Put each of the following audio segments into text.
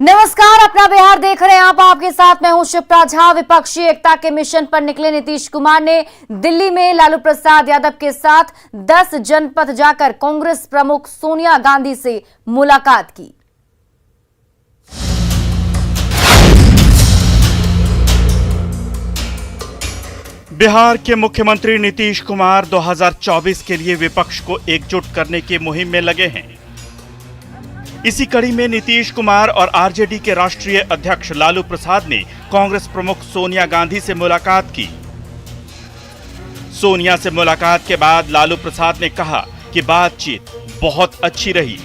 नमस्कार, अपना बिहार देख रहे हैं आप। आपके साथ मैं हूं शिप्रा झा। विपक्षी एकता के मिशन पर निकले नीतीश कुमार ने दिल्ली में लालू प्रसाद यादव के साथ 10 जनपद जाकर कांग्रेस प्रमुख सोनिया गांधी से मुलाकात की। बिहार के मुख्यमंत्री नीतीश कुमार 2024 के लिए विपक्ष को एकजुट करने की मुहिम में लगे हैं। इसी कड़ी में नीतीश कुमार और आरजेडी के राष्ट्रीय अध्यक्ष लालू प्रसाद ने कांग्रेस प्रमुख सोनिया गांधी से मुलाकात की। सोनिया से मुलाकात के बाद लालू प्रसाद ने कहा कि बातचीत बहुत अच्छी रही।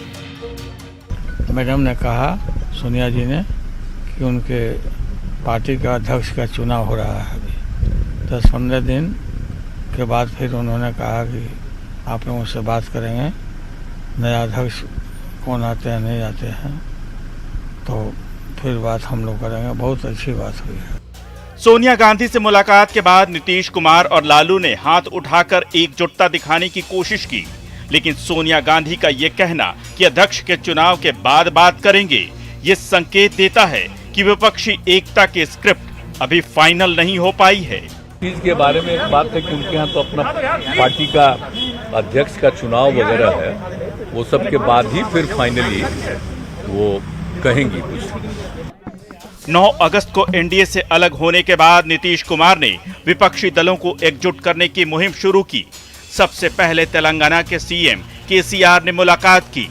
मैडम ने कहा, सोनिया जी ने, कि उनके पार्टी का अध्यक्ष का चुनाव हो रहा है। अभी 10-15 दिन के बाद फिर उन्होंने कहा कि आप लोगों से बात करेंगे, नया अध्यक्ष कौन आते हैं नहीं आते हैं, तो फिर बात हम लोग करेंगे। बहुत अच्छी बात हुई है। सोनिया गांधी से मुलाकात के बाद नीतीश कुमार और लालू ने हाथ उठाकर एकजुटता दिखाने की कोशिश की, लेकिन सोनिया गांधी का ये कहना कि अध्यक्ष के चुनाव के बाद बात करेंगे, ये संकेत देता है कि विपक्षी एकता की स्क्रिप्ट अभी फाइनल नहीं हो पाई है। चीज के बारे में एक बात है कि उनके यहाँ तो अपना पार्टी का अध्यक्ष का चुनाव वगैरह है, वो सब के बाद ही फिर फाइनली वो कहेंगी कुछ। 9 अगस्त को एनडीए से अलग होने के बाद नीतीश कुमार ने विपक्षी दलों को एकजुट करने की मुहिम शुरू की। सबसे पहले तेलंगाना के सीएम केसीआर ने मुलाकात की,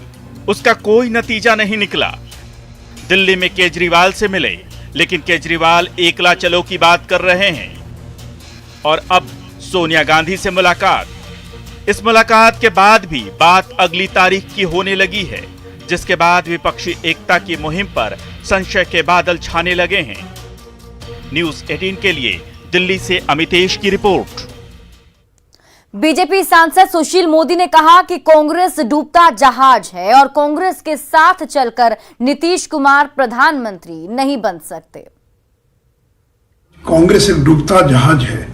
उसका कोई नतीजा नहीं निकला। दिल्ली में केजरीवाल से मिले, लेकिन केजरीवाल एकला चलो की बात कर रहे हैं। और अब सोनिया गांधी से मुलाकात। इस मुलाकात के बाद भी बात अगली तारीख की होने लगी है, जिसके बाद विपक्षी एकता की मुहिम पर संशय के बादल छाने लगे हैं। न्यूज़ 18 के लिए दिल्ली से अमितेश की रिपोर्ट। बीजेपी सांसद सुशील मोदी ने कहा कि कांग्रेस डूबता जहाज है और कांग्रेस के साथ चलकर नीतीश कुमार प्रधानमंत्री नहीं बन सकते। कांग्रेस एक डूबता जहाज है,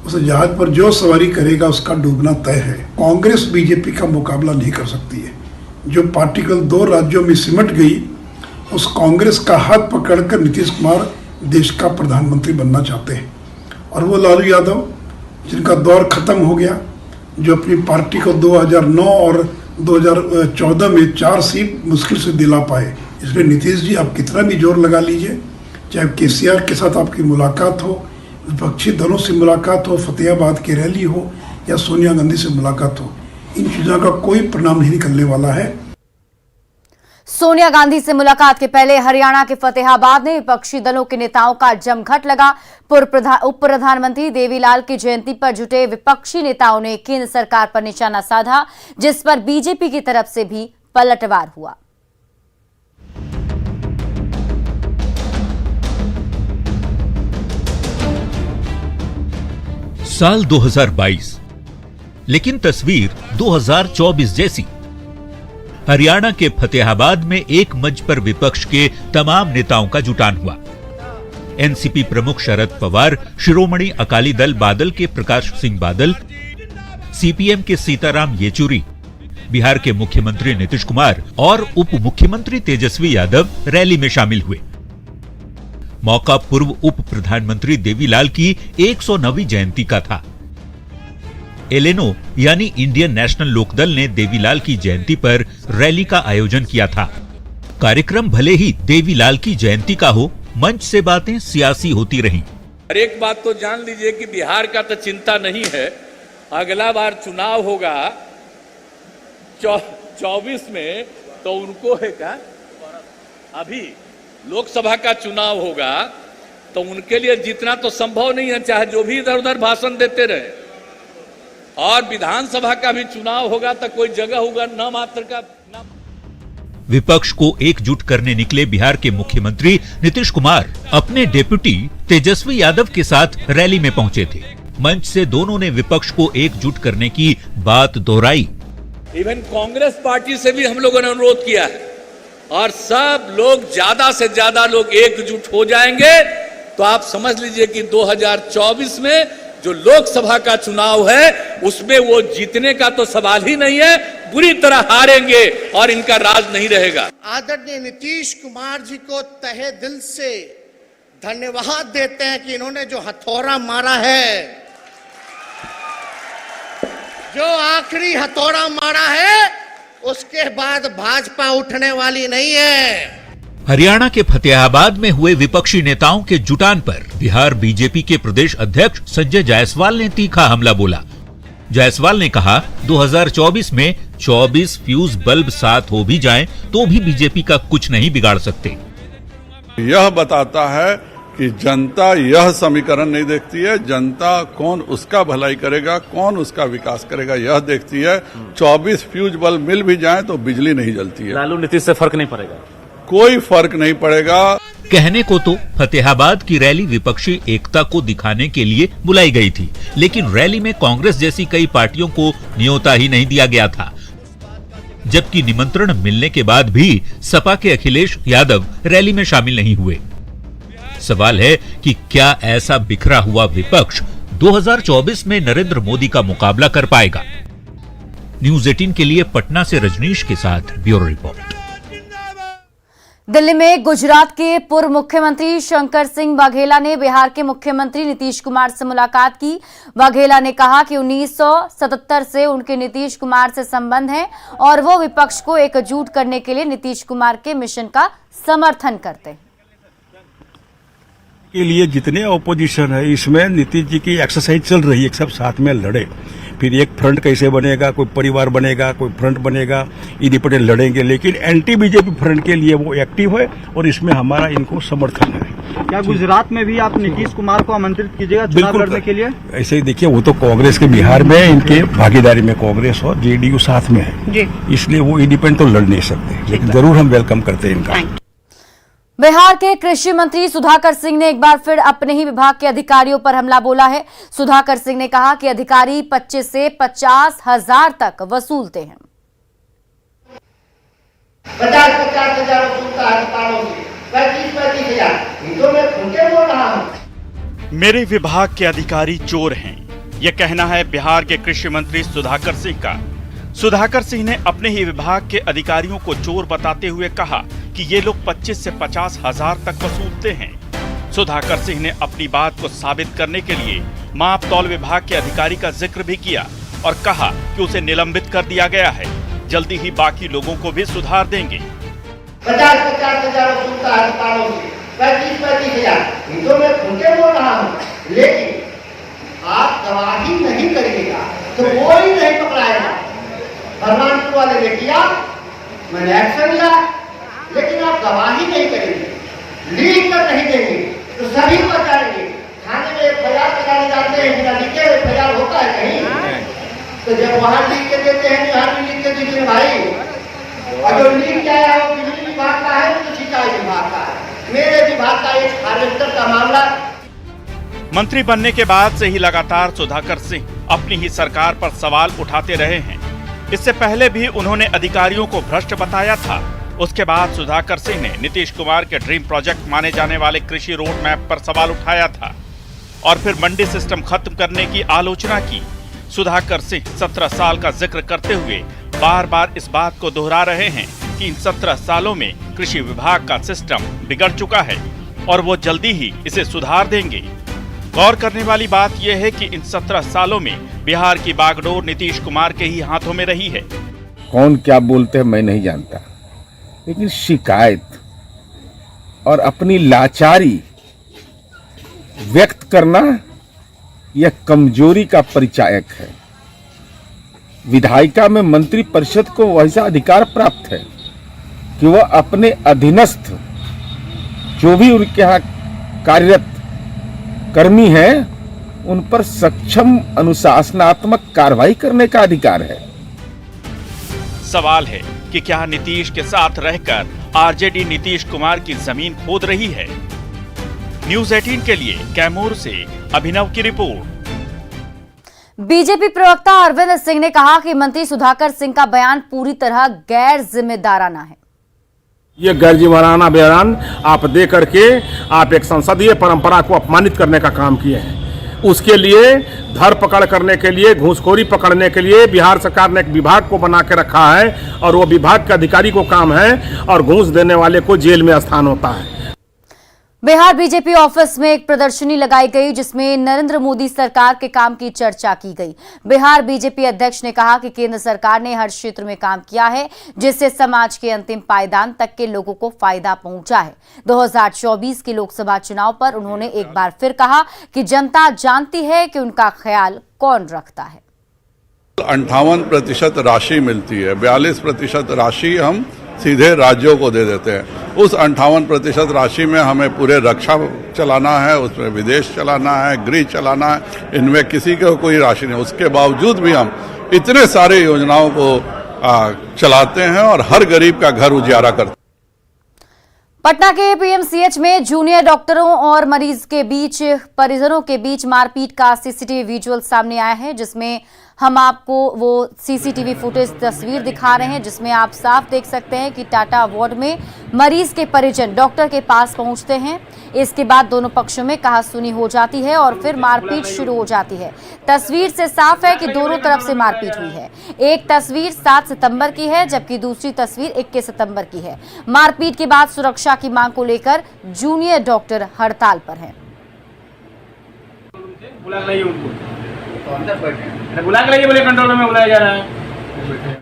उस जहाज पर जो सवारी करेगा उसका डूबना तय है। कांग्रेस बीजेपी का मुकाबला नहीं कर सकती है। जो पार्टी कल 2 राज्यों में सिमट गई, उस कांग्रेस का हाथ पकड़कर नीतीश कुमार देश का प्रधानमंत्री बनना चाहते हैं। और वो लालू यादव, जिनका दौर खत्म हो गया, जो अपनी पार्टी को 2009 और 2014 में 4 सीट मुश्किल से दिला पाए। इसलिए नीतीश जी, आप कितना भी जोर लगा लीजिए, चाहे केसीआर के साथ आपकी मुलाकात हो, विपक्षी दलों से मुलाकात हो, फतेहाबाद की रैली हो या सोनिया गांधी से मुलाकात हो, इन चीजों का कोई परिणाम नहीं निकलने वाला है। सोनिया गांधी से मुलाकात के पहले हरियाणा के फतेहाबाद में विपक्षी दलों के नेताओं का जमघट लगा। उप प्रधानमंत्री देवीलाल की जयंती पर जुटे विपक्षी नेताओं ने केंद्र सरकार पर निशाना साधा, जिस पर बीजेपी की तरफ से भी पलटवार हुआ। साल 2022, लेकिन तस्वीर 2024 जैसी। हरियाणा के फतेहाबाद में एक मंच पर विपक्ष के तमाम नेताओं का जुटान हुआ। एनसीपी प्रमुख शरद पवार, शिरोमणि अकाली दल बादल के प्रकाश सिंह बादल, सीपीएम के सीताराम येचुरी, बिहार के मुख्यमंत्री नीतीश कुमार और उप मुख्यमंत्री तेजस्वी यादव रैली में शामिल हुए। मौका पूर्व उप प्रधानमंत्री देवीलाल की 109वीं जयंती का था। एलेनो यानी इंडियन नेशनल लोकदल ने देवीलाल की जयंती पर रैली का आयोजन किया था। कार्यक्रम भले ही देवीलाल की जयंती का हो, मंच से बातें सियासी होती रहीं। और एक बात तो जान लीजिए कि बिहार का तो चिंता नहीं है। अगला बार चुनाव होगा 24 में, तो उनको है क्या, अभी लोकसभा का चुनाव होगा तो उनके लिए जीतना तो संभव नहीं है, चाहे जो भी इधर उधर भाषण देते रहे। और विधानसभा का भी चुनाव होगा तो कोई जगह होगा न मात्र का न। विपक्ष को एकजुट करने निकले बिहार के मुख्यमंत्री नीतीश कुमार अपने डेप्यूटी तेजस्वी यादव के साथ रैली में पहुंचे थे। मंच से दोनों ने विपक्ष को एकजुट करने की बात दोहराई। इवन कांग्रेस पार्टी से भी हम लोगों ने अनुरोध किया है, और सब लोग ज्यादा से ज्यादा लोग एकजुट हो जाएंगे तो आप समझ लीजिए कि 2024 में जो लोकसभा का चुनाव है उसमें वो जीतने का तो सवाल ही नहीं है, बुरी तरह हारेंगे और इनका राज नहीं रहेगा। आदरणीय नीतीश कुमार जी को तहे दिल से धन्यवाद देते हैं कि इन्होंने जो हथौड़ा मारा है, जो आखिरी हथौड़ा मारा है, उसके बाद भाजपा उठने वाली नहीं है। हरियाणा के फतेहाबाद में हुए विपक्षी नेताओं के जुटान पर बिहार बीजेपी के प्रदेश अध्यक्ष संजय जायसवाल ने तीखा हमला बोला। जायसवाल ने कहा 2024 में 24 फ्यूज बल्ब साथ हो भी जाएं तो भी बीजेपी का कुछ नहीं बिगाड़ सकते। यह बताता है कि जनता यह समीकरण नहीं देखती है, जनता कौन उसका भलाई करेगा, कौन उसका विकास करेगा यह देखती है। 24 फ्यूज बल्ब मिल भी जाएं तो बिजली नहीं जलती है। लालू नीतीश से फर्क नहीं पड़ेगा, कोई फर्क नहीं पड़ेगा। कहने को तो फतेहाबाद की रैली विपक्षी एकता को दिखाने के लिए बुलाई गई थी, लेकिन रैली में कांग्रेस जैसी कई पार्टियों को न्योता ही नहीं दिया गया था, जबकि निमंत्रण मिलने के बाद भी सपा के अखिलेश यादव रैली में शामिल नहीं हुए। सवाल है कि क्या ऐसा बिखरा हुआ विपक्ष 2024 में नरेंद्र मोदी का मुकाबला कर पाएगा? न्यूज़ 18 के लिए पटना से रजनीश के साथ ब्यूरो रिपोर्ट। दिल्ली में गुजरात के पूर्व मुख्यमंत्री शंकर सिंह वाघेला ने बिहार के मुख्यमंत्री नीतीश कुमार से मुलाकात की। वाघेला ने कहा कि 1977 से उनके नीतीश कुमार से संबंध है और वो विपक्ष को एकजुट करने के लिए नीतीश कुमार के मिशन का समर्थन करते हैं। के लिए जितने ऑपोजिशन है, इसमें नीतीश जी की एक्सरसाइज चल रही है, सब साथ में लड़े। फिर एक फ्रंट कैसे बनेगा, कोई परिवार बनेगा, कोई फ्रंट बनेगा, इंडिपेंडेंट लड़ेंगे, लेकिन एंटी बीजेपी फ्रंट के लिए वो एक्टिव है और इसमें हमारा इनको समर्थन है। क्या गुजरात में भी आप नीतीश कुमार को आमंत्रित कीजिएगा चुनाव लड़ने के लिए? ऐसे ही देखिए, वो तो कांग्रेस के बिहार में इनके भागीदारी में कांग्रेस और जेडीयू साथ में है, इसलिए वो इंडिपेंडेंट तो लड़ नहीं सकते, लेकिन जरूर हम वेलकम करते हैं इनका। बिहार के कृषि मंत्री सुधाकर सिंह ने एक बार फिर अपने ही विभाग के अधिकारियों पर हमला बोला है। सुधाकर सिंह ने कहा कि अधिकारी 25 से 50,000 तक वसूलते हैं। 50,000 वसूलता है किसानों से, 35,000 तो मैं खुद बोल रहा हूँ। मेरे विभाग के अधिकारी चोर हैं, यह कहना है बिहार के कृषि मंत्री सुधाकर सिंह का। सुधाकर सिंह ने अपने ही विभाग के अधिकारियों को चोर बताते हुए कहा कि ये लोग 25 से 50,000 तक वसूलते हैं। सुधाकर सिंह ने अपनी बात को साबित करने के लिए माप तौल विभाग के अधिकारी का जिक्र भी किया और कहा कि उसे निलंबित कर दिया गया है, जल्दी ही बाकी लोगों को भी सुधार देंगे। 50,000 वसूलता है किसानों से, 35,000 तो मैं खुद बोल रहा हूँ, लेकिन आप गवाही नहीं करिएगा तो कोई नहीं पकड़ाएगा। बलरामपुर वाले ने किया, मैंने एक्शन लिया, लेकिन आप गवाही नहीं करेंगे, लीक कर नहीं देंगे तो सभी बचाएंगे। थाने में एफआईआर कराने जाते हैं, बिना लिखे एफआईआर होता है कहीं? तो जब वहां लिख के देते हैं, यहाँ भी लिख के दीजिए भाई। और जो लिख के आया वो बिजली विभाग का है, तो सिंचाई विभाग का है। मेरे विभाग का एक हार्वेस्टर का मामला। मंत्री बनने के बाद से ही लगातार सुधाकर सिंह अपनी ही सरकार पर सवाल उठाते रहे हैं। इससे पहले भी उन्होंने अधिकारियों को भ्रष्ट बताया था। उसके बाद सुधाकर सिंह ने नीतीश कुमार के ड्रीम प्रोजेक्ट माने जाने वाले कृषि रोड मैप पर सवाल उठाया था और फिर मंडी सिस्टम खत्म करने की आलोचना की। सुधाकर सिंह 17 साल का जिक्र करते हुए बार बार इस बात को दोहरा रहे हैं कि इन 17 सालों में कृषि विभाग का सिस्टम बिगड़ चुका है और वो जल्दी ही इसे सुधार देंगे। गौर करने वाली बात यह है कि इन 17 सालों में बिहार की बागडोर नीतीश कुमार के ही हाथों में रही है। कौन क्या बोलते हैं मैं नहीं जानता, लेकिन शिकायत और अपनी लाचारी व्यक्त करना यह कमजोरी का परिचायक है। विधायिका में मंत्री परिषद को वैसा अधिकार प्राप्त है कि वह अपने अधीनस्थ जो भी उनके यहाँ कार्यरत कर्मी हैं उन पर सक्षम अनुशासनात्मक कार्रवाई करने का अधिकार है। सवाल है कि क्या नीतीश के साथ रहकर आरजेडी नीतीश कुमार की जमीन खोद रही है? न्यूज़ 18 के लिए कैमूर से अभिनव की रिपोर्ट। बीजेपी प्रवक्ता अरविंद सिंह ने कहा कि मंत्री सुधाकर सिंह का बयान पूरी तरह गैर जिम्मेदाराना है। ये गैर जिम्मेदाराना बयान आप दे करके आप एक संसदीय परंपरा को अपमानित करने का काम किए हैं। उसके लिए धर पकड़ करने के लिए, घूसखोरी पकड़ने के लिए बिहार सरकार ने एक विभाग को बना के रखा है और वो विभाग के अधिकारी को काम है और घूस देने वाले को जेल में स्थान होता है। बिहार बीजेपी ऑफिस में एक प्रदर्शनी लगाई गई जिसमें नरेंद्र मोदी सरकार के काम की चर्चा की गई। बिहार बीजेपी अध्यक्ष ने कहा कि केंद्र सरकार ने हर क्षेत्र में काम किया है जिससे समाज के अंतिम पायदान तक के लोगों को फायदा पहुंचा है। 2024 के लोकसभा चुनाव पर उन्होंने एक बार फिर कहा कि जनता जानती है कि उनका ख्याल कौन रखता है। 58% राशि मिलती है, 42% राशि हम सीधे राज्यों को दे देते हैं। उस 58% राशि में हमें पूरे रक्षा चलाना है, उसमें विदेश चलाना है, गृह चलाना है, इनमें किसी को कोई राशि नहीं। उसके बावजूद भी हम इतने सारे योजनाओं को चलाते हैं और हर गरीब का घर उजियारा करते हैं। पटना के पीएमसीएच में जूनियर डॉक्टरों और मरीज के बीच परिजनों के बीच मारपीट का सीसीटीवी विजुअल सामने आया है, जिसमें हम आपको वो सीसीटीवी फुटेज तस्वीर दिखा रहे हैं जिसमें आप साफ देख सकते हैं कि टाटा वार्ड में मरीज के परिजन डॉक्टर के पास पहुंचते हैं। इसके बाद दोनों पक्षों में कहासुनी हो जाती है और फिर मारपीट शुरू हो जाती है। तस्वीर से साफ है कि दोनों तरफ से मारपीट हुई है। एक तस्वीर 7 सितंबर की है जबकि दूसरी तस्वीर 21 सितंबर की है। मारपीट के बाद सुरक्षा की मांग को लेकर जूनियर डॉक्टर हड़ताल पर हैं। कंट्रोल में बुलाया जा रहा है।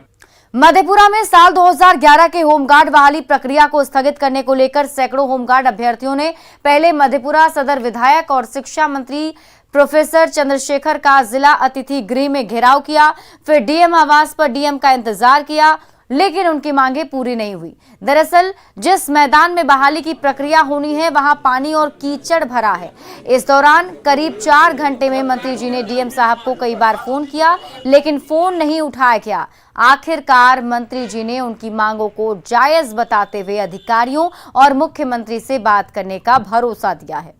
मधेपुरा में साल 2011 के होमगार्ड बहाली प्रक्रिया को स्थगित करने को लेकर सैकड़ों होमगार्ड अभ्यर्थियों ने पहले मधेपुरा सदर विधायक और शिक्षा मंत्री प्रोफेसर चंद्रशेखर का जिला अतिथि गृह में घेराव किया, फिर डीएम आवास पर डीएम का इंतजार किया, लेकिन उनकी मांगे पूरी नहीं हुई। दरअसल जिस मैदान में बहाली की प्रक्रिया होनी है वहां पानी और कीचड़ भरा है। इस दौरान करीब 4 घंटे में मंत्री जी ने डीएम साहब को कई बार फोन किया लेकिन फोन नहीं उठाया गया। आखिरकार मंत्री जी ने उनकी मांगों को जायज बताते हुए अधिकारियों और मुख्यमंत्री से बात करने का भरोसा दिया है।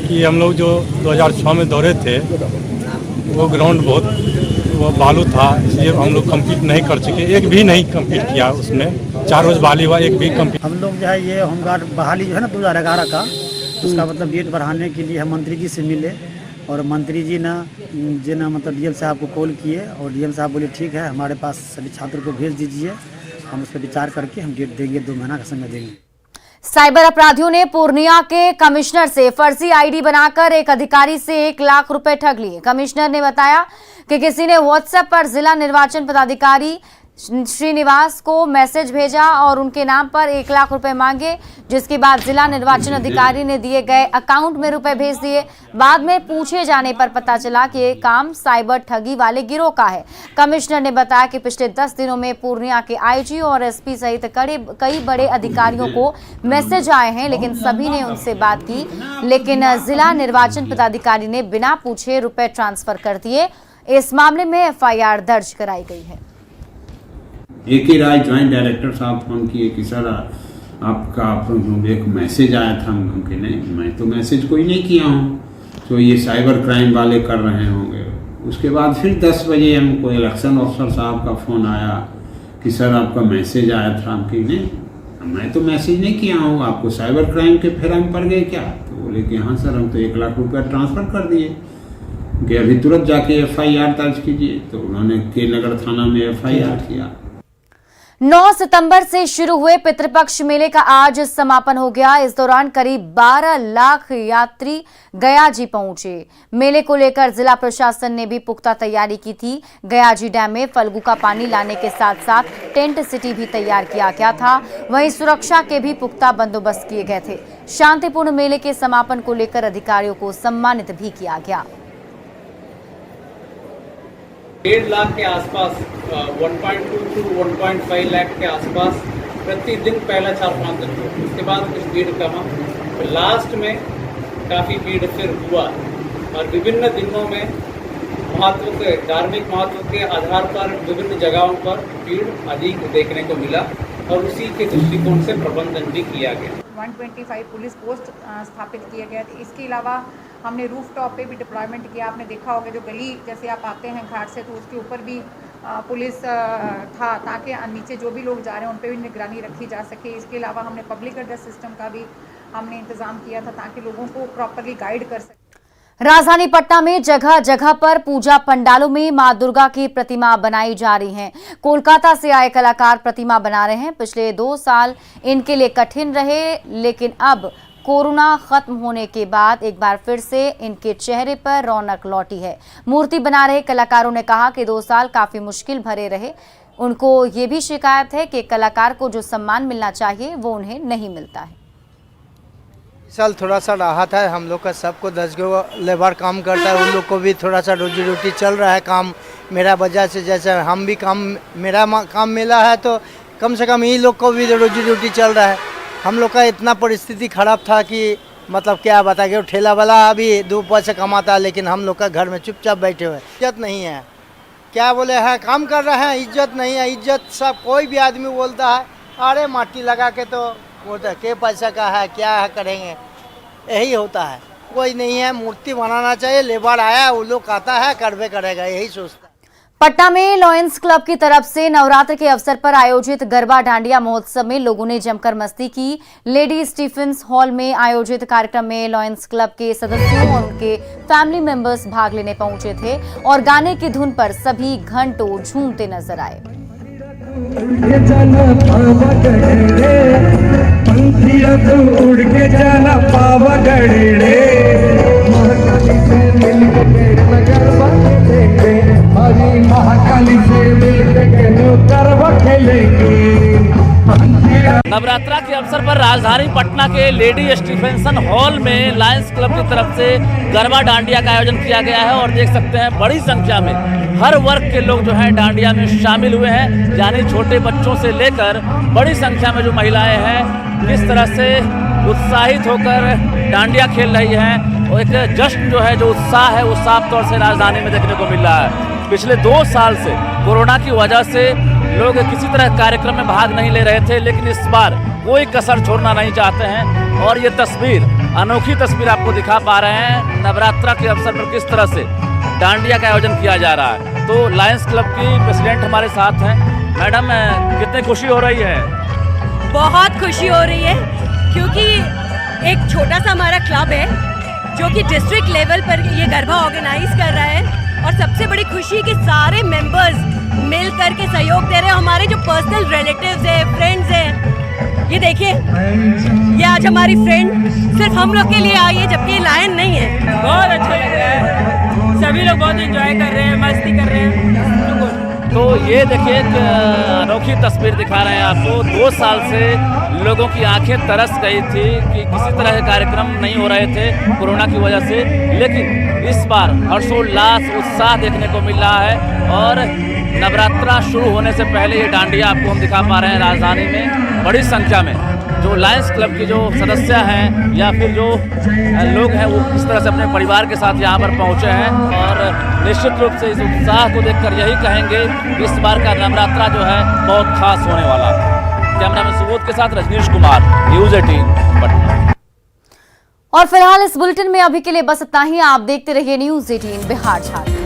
कि हम लोग जो 2006 में दौड़े थे वो ग्राउंड वो बालू था, इसलिए हम लोग कंप्लीट नहीं कर सके। एक भी नहीं कंप्लीट किया, उसमें 4 रोज बहाली हुआ, एक भी कंप्लीट। हम लोग जो है ये होमगार्ड बहाली जो है ना 2011 का, उसका मतलब डेट बढ़ाने के लिए हम मंत्री जी से मिले और मंत्री जी ना मतलब डीएम साहब को कॉल किए और डीएम साहब बोले ठीक है हमारे पास सभी छात्रों को भेज दीजिए, हम उस पर विचार करके हम डेट देंगे, 2 महीना का समय देंगे। साइबर अपराधियों ने पूर्णिया के कमिश्नर से फर्जी आईडी बनाकर एक अधिकारी से 1 लाख रुपए ठग लिए। कमिश्नर ने बताया कि किसी ने व्हाट्सएप पर जिला निर्वाचन पदाधिकारी श्रीनिवास को मैसेज भेजा और उनके नाम पर 1 लाख रुपए मांगे, जिसके बाद जिला निर्वाचन अधिकारी ने दिए गए अकाउंट में रुपए भेज दिए। बाद में पूछे जाने पर पता चला कि ये काम साइबर ठगी वाले गिरोह का है। कमिश्नर ने बताया कि पिछले 10 दिनों में पूर्णिया के आईजी और एसपी सहित कई बड़े अधिकारियों को मैसेज आए हैं, लेकिन सभी ने उनसे बात की, लेकिन जिला निर्वाचन पदाधिकारी ने बिना पूछे रुपए ट्रांसफर कर दिए। इस मामले में एफआईआर दर्ज कराई गई है। एक ही राय ज्वाइंट डायरेक्टर साहब फोन किए कि सर आपका एक मैसेज आया था। हम कि नहीं, मैं तो मैसेज कोई नहीं किया हूँ, तो ये साइबर क्राइम वाले कर रहे होंगे। उसके बाद फिर 10 बजे हमको इलेक्शन ऑफिसर साहब का फ़ोन आया कि सर आपका मैसेज आया था। हम कि नहीं, मैं तो मैसेज नहीं किया हूँ, आपको साइबर क्राइम के फेरा में पड़ गए क्या? तो बोले कि हाँ सर हम तो 1 लाख रुपया ट्रांसफ़र कर दिए कि अभी तुरंत जाके एफआईआर दर्ज कीजिए। तो उन्होंने के नगर थाना में एफआईआर किया। 9 सितंबर से शुरू हुए पितृपक्ष मेले का आज समापन हो गया। इस दौरान करीब 12 लाख यात्री गया जी पहुंचे। मेले को लेकर जिला प्रशासन ने भी पुख्ता तैयारी की थी। गया जी डैम में फल्गु का पानी लाने के साथ साथ टेंट सिटी भी तैयार किया गया था। वहीं सुरक्षा के भी पुख्ता बंदोबस्त किए गए थे। शांतिपूर्ण मेले के समापन को लेकर अधिकारियों को सम्मानित भी किया गया। 1.5 लाख के आसपास 1.2 to 1.5 लाख के आसपास प्रतिदिन पहला 4-5 दिन हुआ। उसके बाद कुछ भीड़ कमा, लास्ट में काफ़ी भीड़ फिर हुआ और विभिन्न दिनों में महत्व के धार्मिक महत्व के आधार पर विभिन्न जगहों पर भीड़ अधिक देखने को मिला और उसी के दृष्टिकोण से प्रबंधन भी किया गया। 125 पुलिस पोस्ट स्थापित किए गए थे। इसके अलावा हमने रूफ टॉप पे भी डिप्लॉयमेंट किया। आपने देखा होगा जो गली जैसे आप आते हैं घाट से, तो उसके ऊपर भी पुलिस था ताकि नीचे जो भी लोग जा रहे हैं उन पर भी निगरानी रखी जा सके। इसके अलावा हमने पब्लिक एड्रेस सिस्टम का भी हमने इंतज़ाम किया था ताकि लोगों को प्रॉपरली गाइड कर सके। राजधानी पटना में जगह जगह पर पूजा पंडालों में मां दुर्गा की प्रतिमा बनाई जा रही है। कोलकाता से आए कलाकार प्रतिमा बना रहे हैं। पिछले 2 साल इनके लिए कठिन रहे, लेकिन अब कोरोना खत्म होने के बाद एक बार फिर से इनके चेहरे पर रौनक लौटी है। मूर्ति बना रहे कलाकारों ने कहा कि 2 साल काफी मुश्किल भरे रहे। उनको ये भी शिकायत है कि कलाकार को जो सम्मान मिलना चाहिए वो उन्हें नहीं मिलता है। साल थोड़ा सा राहत है, हम लोग का सबको 10 गो लेबर काम करता है, उन लोग को भी थोड़ा सा रोजी रोटी चल रहा है। काम मेरा वजह से जैसे हम भी मेरा काम मिला है तो कम से कम ये लोग को भी रोजी रोटी चल रहा है। हम लोग का इतना परिस्थिति खराब था कि मतलब क्या बताएं, ठेला वाला अभी 2 पैसे कमाता है, लेकिन हम लोग का घर में चुपचाप बैठे हुए, इज्जत नहीं है। क्या बोले हैं, काम कर रहे हैं, इज्जत नहीं है। इज्जत सब कोई भी आदमी बोलता है अरे माटी लगा के तो बोलता है के पैसा का है, क्या है करेंगे, यही होता है। कोई नहीं है, मूर्ति बनाना चाहिए, लेबर आया वो लोग आता है करवे करेगा, यही सोचता है। पटना में लॉयंस क्लब की तरफ से नवरात्र के अवसर पर आयोजित गरबा डांडिया महोत्सव में लोगों ने जमकर मस्ती की। लेडी स्टीफेंस हॉल में आयोजित कार्यक्रम में लॉयंस क्लब के सदस्यों और उनके फैमिली मेंबर्स भाग लेने पहुंचे थे और गाने की धुन पर सभी घंटों झूमते नजर आए। उड़ के जाना पावागढ़ महाकाली से नवरात्रा के अवसर पर राजधानी पटना के लेडी स्टीफेंसन हॉल में लायंस क्लब की तरफ से गरबा डांडिया का आयोजन किया गया है और देख सकते हैं बड़ी संख्या में हर वर्ग के लोग जो हैं डांडिया में शामिल हुए हैं। यानी छोटे बच्चों से लेकर बड़ी संख्या में जो महिलाएं हैं किस तरह से उत्साहित होकर डांडिया खेल रही हैं और एक जश्न जो है, जो उत्साह है, वो साफ तौर से राजधानी में देखने को मिल रहा है। पिछले 2 साल से कोरोना की वजह से लोग किसी तरह कार्यक्रम में भाग नहीं ले रहे थे, लेकिन इस बार कोई कसर छोड़ना नहीं चाहते हैं और ये तस्वीर, अनोखी तस्वीर आपको दिखा पा रहे हैं। नवरात्रा के अवसर पर किस तरह से डांडिया का आयोजन किया जा रहा है। तो लायंस क्लब की प्रेसिडेंट हमारे साथ हैं। मैडम, कितनी खुशी हो रही है? बहुत खुशी हो रही है, क्योंकि एक छोटा सा हमारा क्लब है जो कि डिस्ट्रिक्ट लेवल पर ये गरबा ऑर्गेनाइज कर रहा है और सबसे बड़ी खुशी कि सारे मेंबर्स मिल करके सहयोग दे रहे हैं। हमारे जो पर्सनल रिलेटिव्स हैं, फ्रेंड्स हैं, ये देखिए, ये आज हमारी फ्रेंड सिर्फ हम लोग के लिए आई है, जबकि ये लायन नहीं है। बहुत अच्छा लग रहा है, सभी लोग बहुत एंजॉय कर रहे हैं, मस्ती कर रहे हैं। तो ये देखिए एक अनोखी तस्वीर दिखा रहे हैं आपको। 2 साल से लोगों की आंखें तरस गई थी कि किसी तरह के कार्यक्रम नहीं हो रहे थे कोरोना की वजह से, लेकिन इस बार हर्षोल्लास, उत्साह देखने को मिल रहा है। और नवरात्रा शुरू होने से पहले ये डांडिया आपको हम दिखा पा रहे हैं राजधानी में बड़ी संख्या में जो लायंस क्लब के जो सदस्य हैं या फिर जो लोग हैं वो इस तरह से अपने परिवार के साथ यहाँ पर पहुँचे हैं और निश्चित रूप से इस उत्साह को देखकर यही कहेंगे कि इस बार का नवरात्रा जो है बहुत खास होने वाला है। कैमरामैन सुबोध के साथ रजनीश कुमार, न्यूज़ 18 पटना। और फिलहाल इस बुलेटिन में अभी के लिए बस इतना ही। आप देखते रहिए न्यूज़ 18 बिहार झारखंड।